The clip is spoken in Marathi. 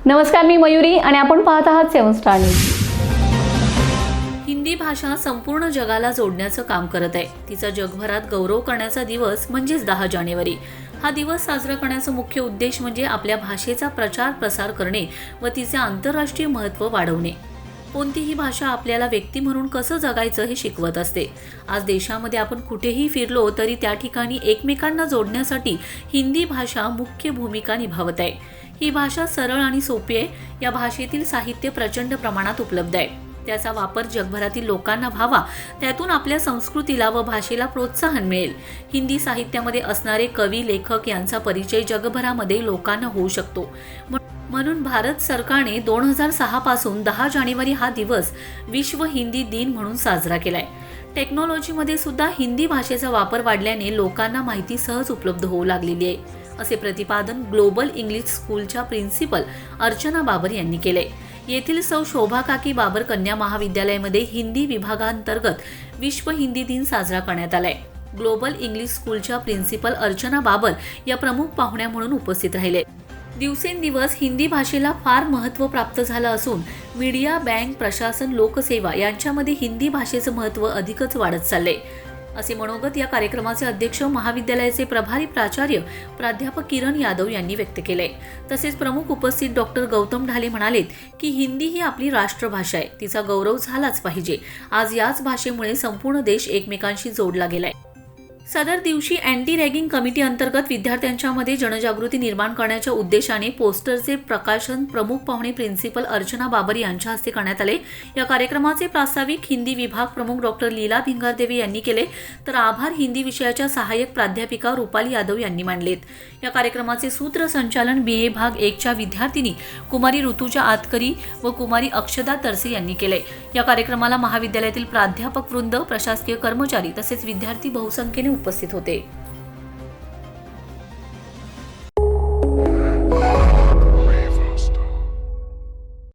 नमस्कार, मी मयुरी आणि आपण पाहत आहात 7 स्टार न्यूज. हिंदी भाषा संपूर्ण जगाला जोडण्याचं काम करत आहे. तिचा जगभरात गौरव करण्याचा दिवस म्हणजेच 10 जानेवारी. हा दिवस साजरा करण्याचा मुख्य उद्देश म्हणजे आपल्या भाषेचा प्रचार प्रसार करणे व तिचे आंतरराष्ट्रीय महत्त्व वाढवणे. कोणतीही भाषा आपल्याला व्यक्ती म्हणून कसं जगायचं हे शिकवत असते. आज देशामध्ये आपण कुठेही फिरलो तरी त्या ठिकाणी एकमेकांना जोडण्यासाठी हिंदी भाषा मुख्य भूमिका निभावत आहे. ही भाषा सरळ आणि सोपी आहे. या भाषेतील साहित्य प्रचंड प्रमाणात उपलब्ध आहे. त्याचा वापर जगभरातील लोकांना व्हावा, त्यातून आपल्या संस्कृतीला व भाषेला प्रोत्साहन मिळेल. हिंदी साहित्यामध्ये असणारे कवी, लेखक यांचा परिचय जगभरामध्ये लोकांना होऊ शकतो. म्हणून भारत सरकारने 2006 पासून 10 जानेवारी हा दिवस विश्व हिंदी दिन म्हणून साजरा केलाय. टेक्नॉलॉजीमध्ये सुद्धा हिंदी भाषेचा वापर वाढल्याने लोकांना माहिती सहज उपलब्ध होऊ लागलेली आहे, असे प्रतिपादन ग्लोबल इंग्लिश स्कूलच्या प्रिन्सिपल अर्चना बाबर यांनी केले. येथील सौ शोभा काकी बाबर कन्या महाविद्यालयामध्ये हिंदी विभागांतर्गत विश्व हिंदी दिन साजरा करण्यात आलाय. ग्लोबल इंग्लिश स्कूलच्या प्रिन्सिपल अर्चना बाबर या प्रमुख पाहुण्या म्हणून उपस्थित राहिले. दिवसेंदिवस हिंदी भाषेला फार महत्त्व प्राप्त झालं असून मीडिया, बँक, प्रशासन, लोकसेवा यांच्यामध्ये हिंदी भाषेचं महत्त्व अधिकच वाढत चाललंय, असे मनोगत या कार्यक्रमाचे अध्यक्ष महाविद्यालयाचे प्रभारी प्राचार्य प्राध्यापक किरण यादव यांनी व्यक्त केले. तसेच प्रमुख उपस्थित डॉक्टर गौतम ढाले म्हणालेत की हिंदी ही आपली राष्ट्रभाषा आहे, तिचा गौरव झालाच पाहिजे. आज याच भाषेमुळे संपूर्ण देश एकमेकांशी जोडला गेलाय. सदर दिवशी अँटी रॅगिंग कमिटी अंतर्गत विद्यार्थ्यांच्यामध्ये जनजागृती निर्माण करण्याच्या उद्देशाने पोस्टरचे प्रकाशन प्रमुख पाहुणे प्रिन्सिपल अर्चना बाबर यांच्या हस्ते करण्यात आले. या कार्यक्रमाचे प्रास्ताविक हिंदी विभाग प्रमुख डॉक्टर लीला भिंगारदेवी यांनी केले, तर आभार हिंदी विषयाच्या सहाय्यक प्राध्यापिका रुपाली यादव यांनी मांडलेत. या कार्यक्रमाचे सूत्रसंचालन BA भाग 1 च्या विद्यार्थिनी कुमारी ऋतुजा आतकरी व कुमारी अक्षदा तरसे यांनी केले. या कार्यक्रमाला महाविद्यालयातील प्राध्यापक वृंद, प्रशासकीय कर्मचारी तसेच विद्यार्थी बहुसंख्येने उपस्थित होते.